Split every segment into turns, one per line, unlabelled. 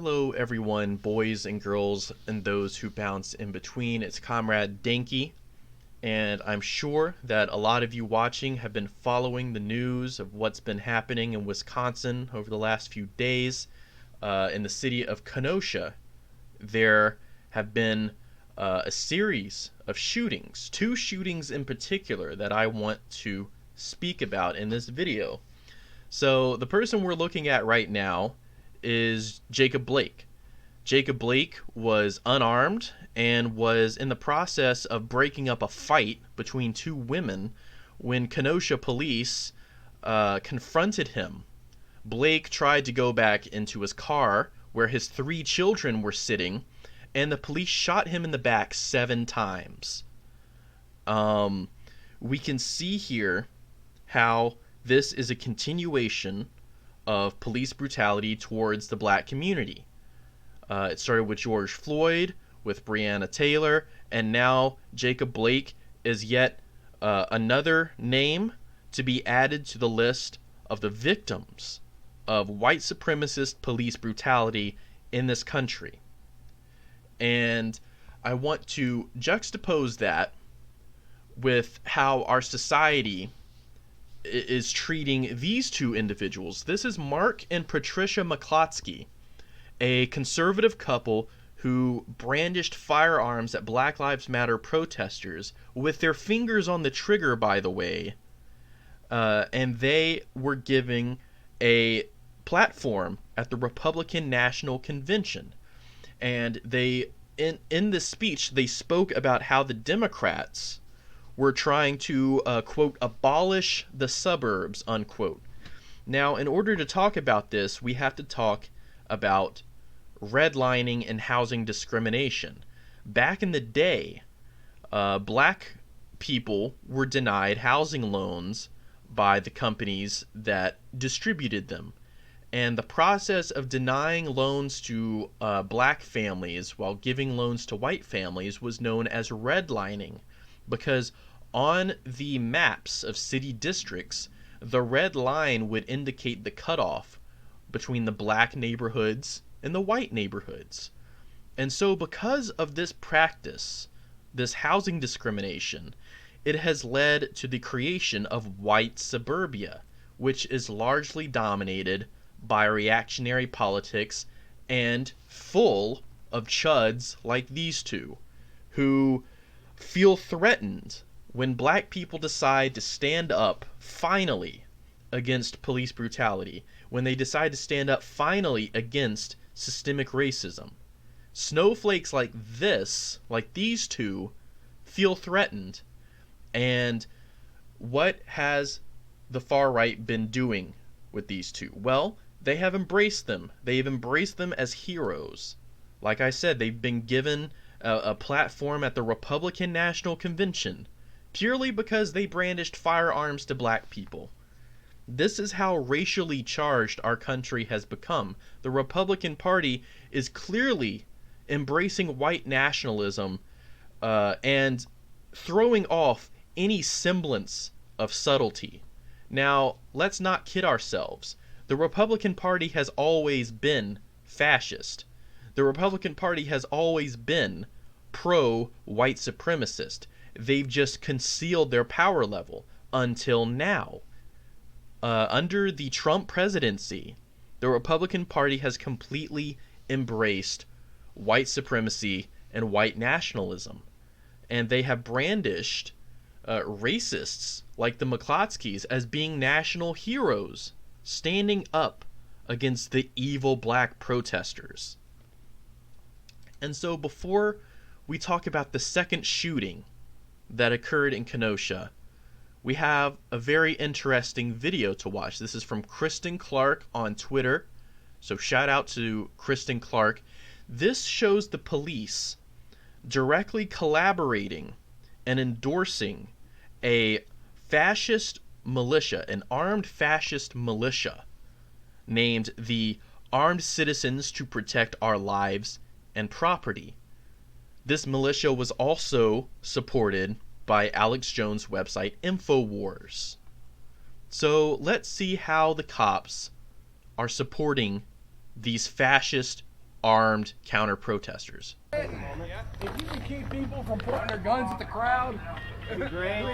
Hello everyone, boys and girls, and those who bounce in between. It's Comrade Dankey, and I'm sure that a lot of you watching have been following the news of what's been happening in Wisconsin over the last few days. In the city of Kenosha, there have been a series of shootings, two shootings in particular that I want to speak about in this video. So the person we're looking at right now is Jacob Blake. Jacob Blake was unarmed and was in the process of breaking up a fight between two women when Kenosha police confronted him. Blake tried to go back into his car where his 3 children were sitting, and the police shot him in the back 7 times. We can see here how this is a continuation of police brutality towards the black community. It started with George Floyd, with Breonna Taylor, and now Jacob Blake is yet another name to be added to the list of the victims of white supremacist police brutality in this country. And I want to juxtapose that with how our society is treating these two individuals. This is Mark and Patricia McCloskeys, a conservative couple who brandished firearms at Black Lives Matter protesters with their fingers on the trigger, by the way, and they were giving a platform at the Republican National Convention. And they, in this speech, they spoke about how the Democrats were trying to, quote, abolish the suburbs, unquote. Now, in order to talk about this, we have to talk about redlining and housing discrimination. Back in the day, black people were denied housing loans by the companies that distributed them. And the process of denying loans to black families while giving loans to white families was known as redlining, because on the maps of city districts, the red line would indicate the cutoff between the black neighborhoods and the white neighborhoods. And so because of this practice, this housing discrimination, it has led to the creation of white suburbia, which is largely dominated by reactionary politics and full of chuds like these two, who feel threatened when black people decide to stand up finally against police brutality, when they decide to stand up finally against systemic racism. Snowflakes like this, like these two, feel threatened. And what has the far right been doing with these two? Well, they have embraced them. They've embraced them as heroes. Like I said, they've been given a platform at the Republican National Convention purely because they brandished firearms to black people. This is how racially charged our country has become. The Republican Party is clearly embracing white nationalism and throwing off any semblance of subtlety. Now, let's not kid ourselves. The Republican Party has always been fascist. The Republican Party has always been pro-white supremacist. They've just concealed their power level until now. Under the Trump presidency, the Republican Party has completely embraced white supremacy and white nationalism. And they have brandished racists like the McCloskeys as being national heroes, standing up against the evil black protesters. And so before we talk about the second shooting that occurred in Kenosha, we have a very interesting video to watch. This is from Kristen Clark on Twitter. So shout out to Kristen Clark. This shows the police directly collaborating and endorsing a fascist militia, an armed fascist militia named the Armed Citizens to Protect Our Lives and Property. This militia was also supported by Alex Jones' website InfoWars. So let's see how the cops are supporting these fascist armed counter-protesters.
If you can keep people from pointing their guns at the crowd, it'd be great.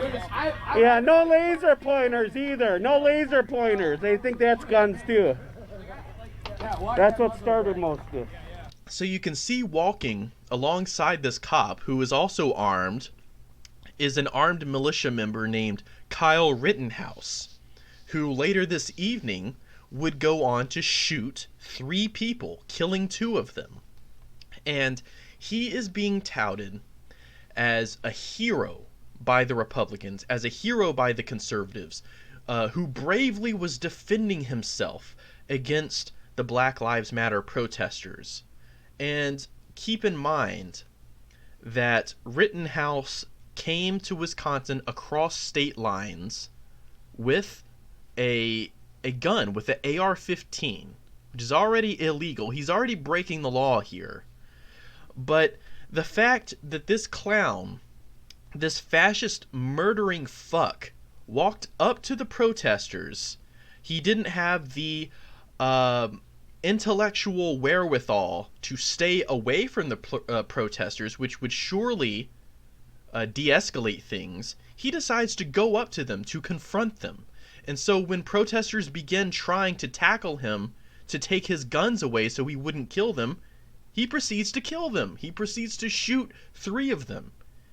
Yeah, no laser pointers either. No laser pointers. They think that's guns too. That's what started most of this.
So you can see walking alongside this cop, who is also armed, is an armed militia member named Kyle Rittenhouse, who later this evening would go on to shoot 3 people, killing 2 of them. And he is being touted as a hero by the Republicans, as a hero by the conservatives, who bravely was defending himself against the Black Lives Matter protesters. And keep in mind that Rittenhouse came to Wisconsin across state lines with a gun, with an AR-15, which is already illegal. He's already breaking the law here. But the fact that this clown, this fascist murdering fuck, walked up to the protesters, he didn't have the intellectual wherewithal to stay away from the protesters, which would surely de-escalate things. He decides to go up to them, to confront them. And so when protesters begin trying to tackle him to take his guns away so he wouldn't kill them, he proceeds to kill them. He proceeds to shoot 3 of them,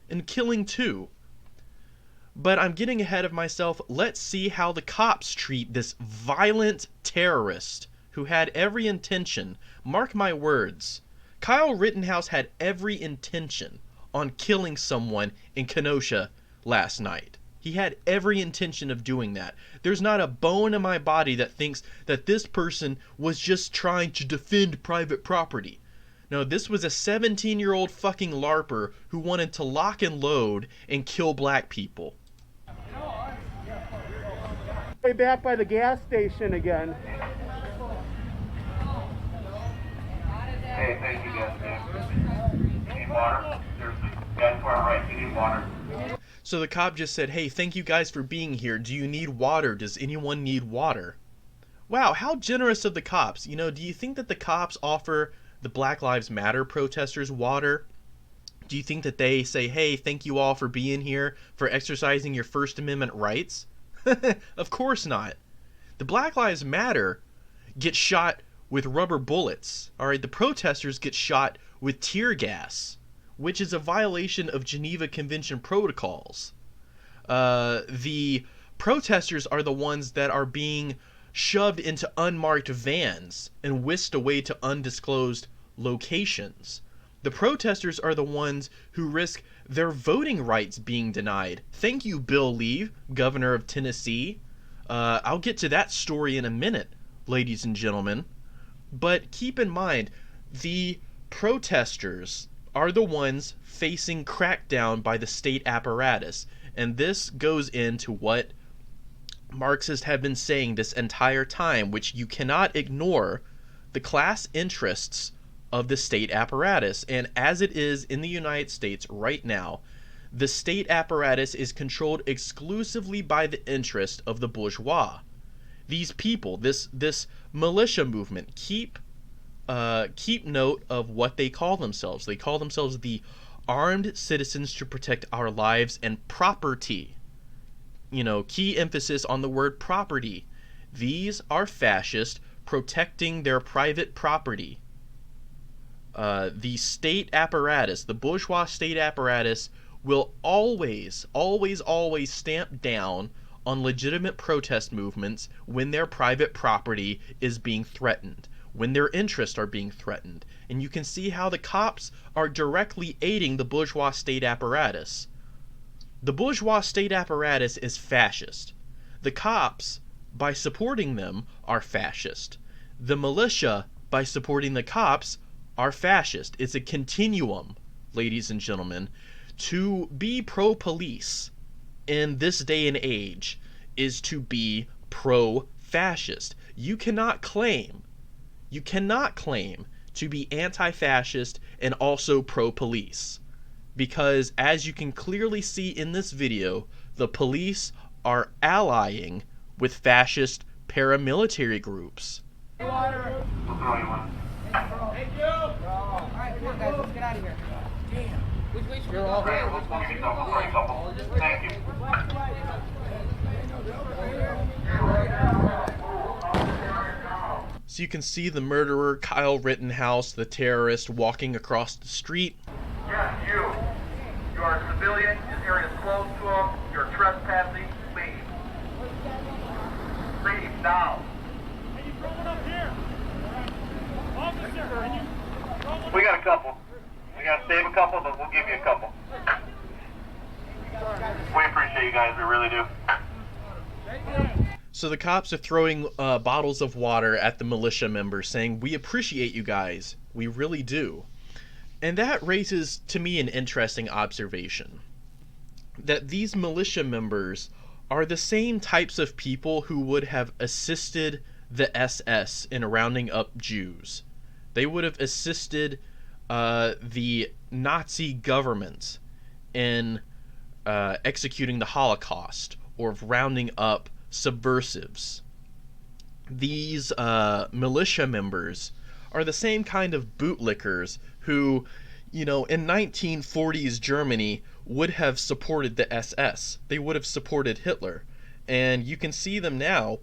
and killing 2. But I'm getting ahead of myself. Let's see how the cops treat this violent terrorist who had every intention, mark my words, Kyle Rittenhouse had every intention on killing someone in Kenosha last night. He had every intention of doing that. There's not a bone in my body that thinks that this person was just trying to defend private property. No, this was a 17-year-old fucking LARPer who wanted to lock and load and kill black people.
Way back by the gas station again.
Hey, thank you guys. You need water? There's a guy to our right. You need water.
So the cop just said, hey, thank you guys for being here. Do you need water? Does anyone need water? Wow, how generous of the cops. You know, do you think that the cops offer the Black Lives Matter protesters water? Do you think that they say, hey, thank you all for being here, for exercising your First Amendment rights? Of course not. The Black Lives Matter get shot with rubber bullets. All right, the protesters get shot with tear gas, which is a violation of Geneva Convention protocols. The protesters are the ones that are being shoved into unmarked vans and whisked away to undisclosed locations. The protesters are the ones who risk their voting rights being denied. Thank you, Bill Lee, governor of Tennessee. I'll get to that story in a minute, ladies and gentlemen. But keep in mind, the protesters are the ones facing crackdown by the state apparatus. And this goes into what Marxists have been saying this entire time, which you cannot ignore the class interests of the state apparatus. And as it is in the United States right now, the state apparatus is controlled exclusively by the interest of the bourgeois. These people, this militia movement, keep note of what they call themselves. They call themselves the Armed Citizens to Protect Our Lives and Property. You know, key emphasis on the word property. These are fascists protecting their private property. The state apparatus, the bourgeois state apparatus, will always stamp down on legitimate protest movements when their private property is being threatened, when their interests are being threatened. And you can see how the cops are directly aiding the bourgeois state apparatus. The bourgeois state apparatus is fascist. The cops, by supporting them, are fascist. The militia, by supporting the cops, are fascist. It's a continuum, ladies and gentlemen. To be pro-police in this day and age is to be pro-fascist. You cannot claim to be anti-fascist and also pro-police, because as you can clearly see in this video, the police are allying with fascist paramilitary groups.
We'll throw you one.
Thank you. You're all
Right, we'll give you a couple. Thank you.
So you can see the murderer, Kyle Rittenhouse, the terrorist, walking across the street.
Yes, you. You are a civilian. This area is closed to him. You're trespassing. Leave. Leave now.
Can you throw one up here? Officer, can you throw one
We got a couple. We got to save a couple, but we'll give you a couple. We appreciate you guys. We really do.
So the cops are throwing bottles of water at the militia members, saying, "We appreciate you guys. We really do." And that raises to me an interesting observation. That these militia members are the same types of people who would have assisted the SS in rounding up Jews. They would have assisted the Nazi government in executing the Holocaust or rounding up subversives. These militia members are the same kind of bootlickers who, in 1940s Germany would have supported the SS. They would have supported Hitler. And you can see them now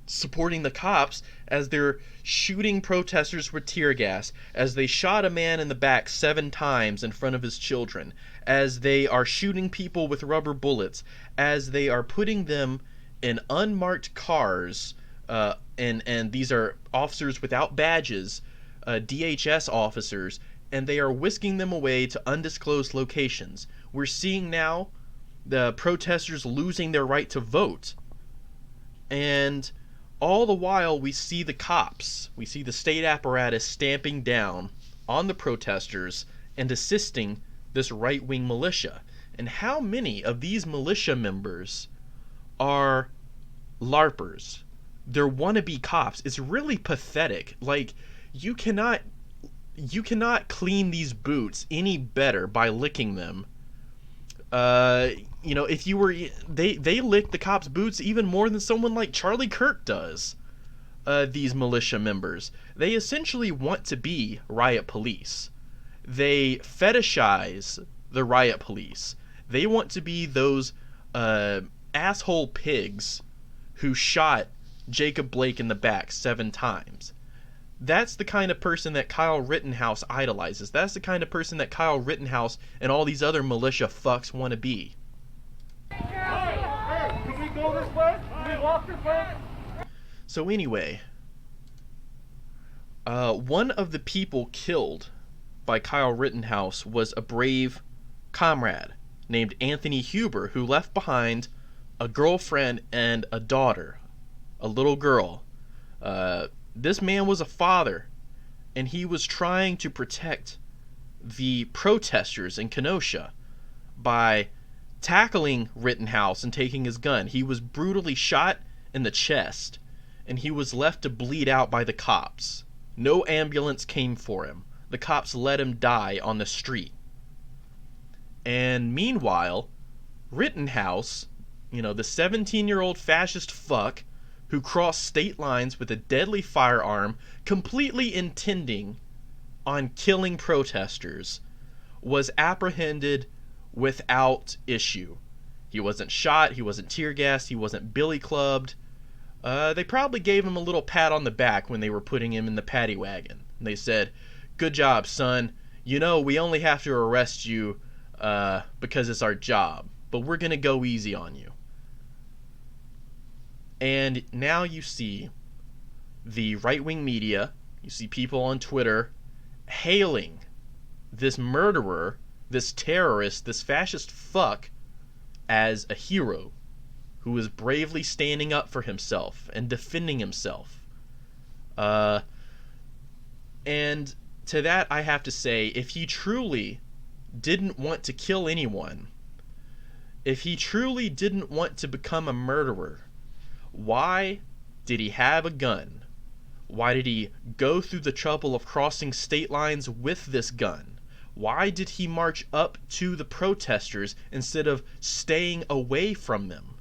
supporting the cops as they're shooting protesters with tear gas, as they shot a man in the back 7 times in front of his children, as they are shooting people with rubber bullets, as they are putting them in unmarked cars, and these are officers without badges, DHS officers, and they are whisking them away to undisclosed locations. We're seeing now the protesters losing their right to vote. And all the while we see the cops, we see the state apparatus stamping down on the protesters and assisting this right-wing militia. And how many of these militia members are LARPers? They're wannabe cops. It's really pathetic. Like, you cannot clean these boots any better by licking them. If you were, they lick the cops' boots even more than someone like Charlie Kirk does. These militia members, they essentially want to be riot police. They fetishize the riot police. They want to be those asshole pigs who shot Jacob Blake in the back 7 times. That's the kind of person that Kyle Rittenhouse idolizes. That's the kind of person that Kyle Rittenhouse and all these other militia fucks want to be.
Hey, can we go this way? Can we walk this way?
So anyway, one of the people killed by Kyle Rittenhouse was a brave comrade named Anthony Huber, who left behind a girlfriend and a daughter, a little girl. This man was a father, and he was trying to protect the protesters in Kenosha by tackling Rittenhouse and taking his gun. He was brutally shot in the chest, and he was left to bleed out by the cops. No ambulance came for him. The cops let him die on the street. And meanwhile, Rittenhouse, the 17-year-old fascist fuck who crossed state lines with a deadly firearm, completely intending on killing protesters, was apprehended without issue. He wasn't shot, he wasn't tear gassed, he wasn't billy clubbed. They probably gave him a little pat on the back when they were putting him in the paddy wagon. And they said, "Good job, son. We only have to arrest you because it's our job, but we're going to go easy on you." And now you see the right-wing media, you see people on Twitter hailing this murderer, this terrorist, this fascist fuck as a hero who is bravely standing up for himself and defending himself. And to that I have to say, if he truly didn't want to kill anyone, if he truly didn't want to become a murderer, why did he have a gun? Why did he go through the trouble of crossing state lines with this gun? Why did he march up to the protesters instead of staying away from them?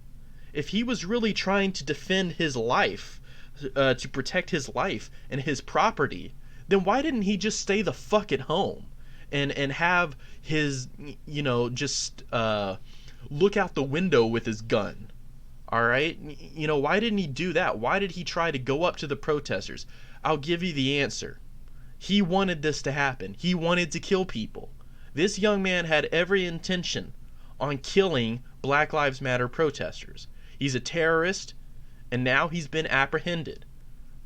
If he was really trying to defend his life, to protect his life and his property, then why didn't he just stay the fuck at home? and have his, just look out the window with his gun. All right? Why didn't he do that? Why did he try to go up to the protesters? I'll give you the answer. He wanted this to happen. He wanted to kill people. This young man had every intention on killing Black Lives Matter protesters. He's a terrorist, and now he's been apprehended.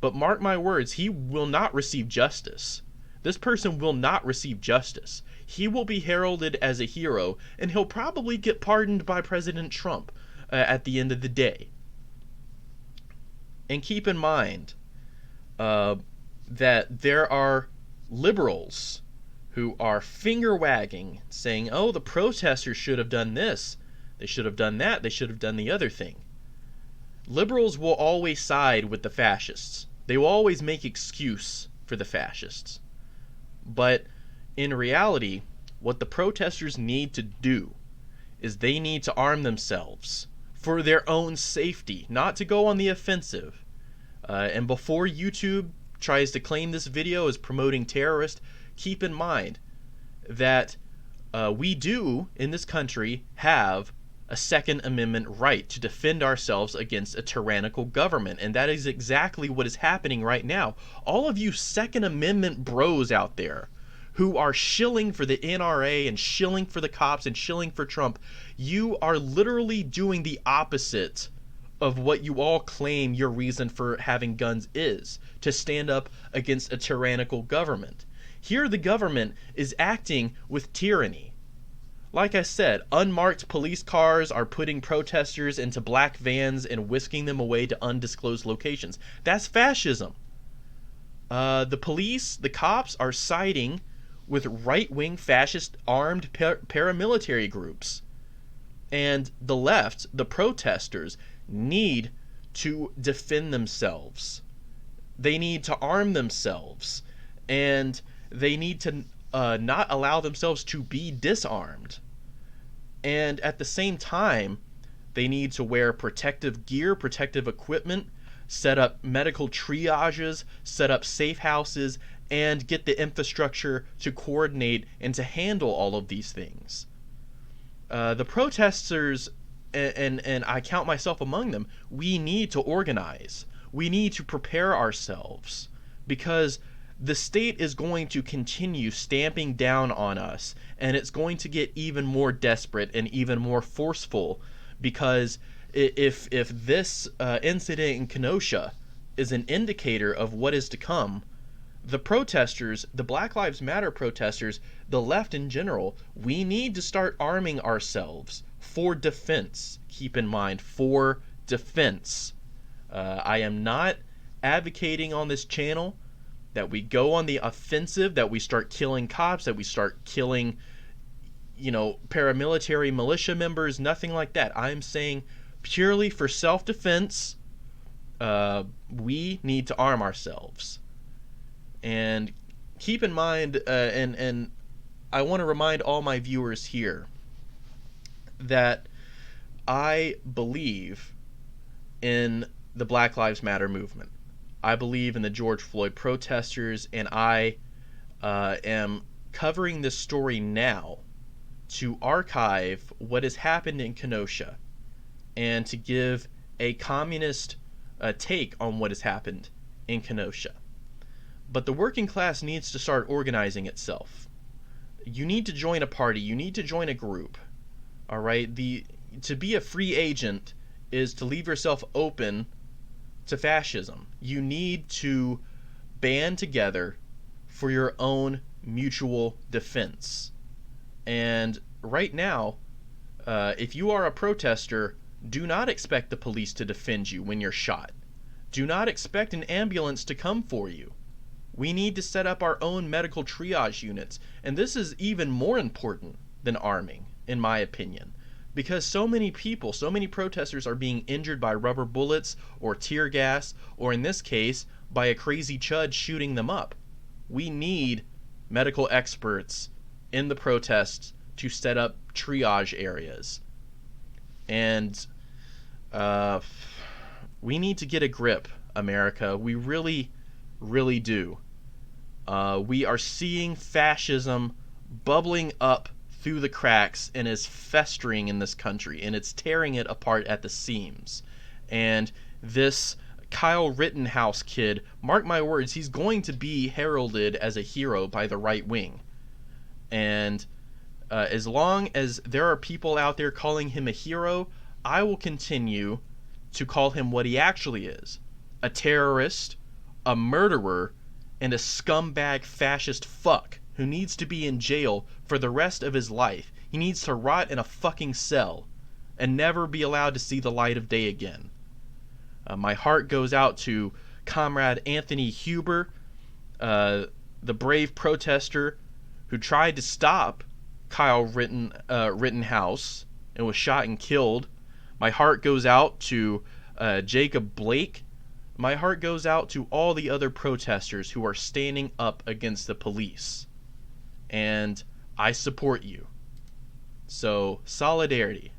But mark my words, he will not receive justice. This person will not receive justice. He will be heralded as a hero, and he'll probably get pardoned by President Trump at the end of the day. And keep in mind that there are liberals who are finger wagging, saying, oh, the protesters should have done this, they should have done that, they should have done the other thing. Liberals will always side with the fascists. They will always make excuse for the fascists. But in reality, what the protesters need to do is they need to arm themselves for their own safety, not to go on the offensive. And before YouTube tries to claim this video as promoting terrorists, keep in mind that we do, in this country, have a Second Amendment right to defend ourselves against a tyrannical government. And that is exactly what is happening right now. All of you Second Amendment bros out there who are shilling for the NRA and shilling for the cops and shilling for Trump, you are literally doing the opposite of what you all claim your reason for having guns is, to stand up against a tyrannical government. Here the government is acting with tyranny. Like I said, unmarked police cars are putting protesters into black vans and whisking them away to undisclosed locations. That's fascism. The police, the cops, are siding with right-wing fascist armed paramilitary groups. And the left, the protesters, need to defend themselves. They need to arm themselves. And they need to not allow themselves to be disarmed. And at the same time, they need to wear protective gear, protective equipment, set up medical triages, set up safe houses, and get the infrastructure to coordinate and to handle all of these things. The protesters, and I count myself among them, we need to organize. We need to prepare ourselves, because the state is going to continue stamping down on us, and it's going to get even more desperate and even more forceful, because if this incident in Kenosha is an indicator of what is to come, the protesters, the Black Lives Matter protesters, the left in general, we need to start arming ourselves for defense. Keep in mind, for defense. I am not advocating on this channel that we go on the offensive, that we start killing cops, that we start killing, paramilitary militia members, nothing like that. I'm saying purely for self-defense, we need to arm ourselves. And keep in mind, and I want to remind all my viewers here that I believe in the Black Lives Matter movement. I believe in the George Floyd protesters, and I am covering this story now to archive what has happened in Kenosha and to give a communist take on what has happened in Kenosha. But the working class needs to start organizing itself. You need to join a party. You need to join a group. All right? To be a free agent is to leave yourself open to fascism. You need to band together for your own mutual defense. And right now, if you are a protester, do not expect the police to defend you when you're shot. Do not expect an ambulance to come for you. We need to set up our own medical triage units. And this is even more important than arming, in my opinion. Because so many people, so many protesters are being injured by rubber bullets or tear gas, or in this case, by a crazy chud shooting them up. We need medical experts in the protests to set up triage areas. And we need to get a grip, America. We really, really do. We are seeing fascism bubbling up through the cracks and is festering in this country, and it's tearing it apart at the seams. And this Kyle Rittenhouse kid, mark my words, he's going to be heralded as a hero by the right wing. And as long as there are people out there calling him a hero, I will continue to call him what he actually is: a terrorist, a murderer, and a scumbag fascist fuck who needs to be in jail for the rest of his life. He needs to rot in a fucking cell and never be allowed to see the light of day again. My heart goes out to Comrade Anthony Huber, the brave protester who tried to stop Kyle Rittenhouse and was shot and killed. My heart goes out to Jacob Blake. My heart goes out to all the other protesters who are standing up against the police. And I support you. So, solidarity.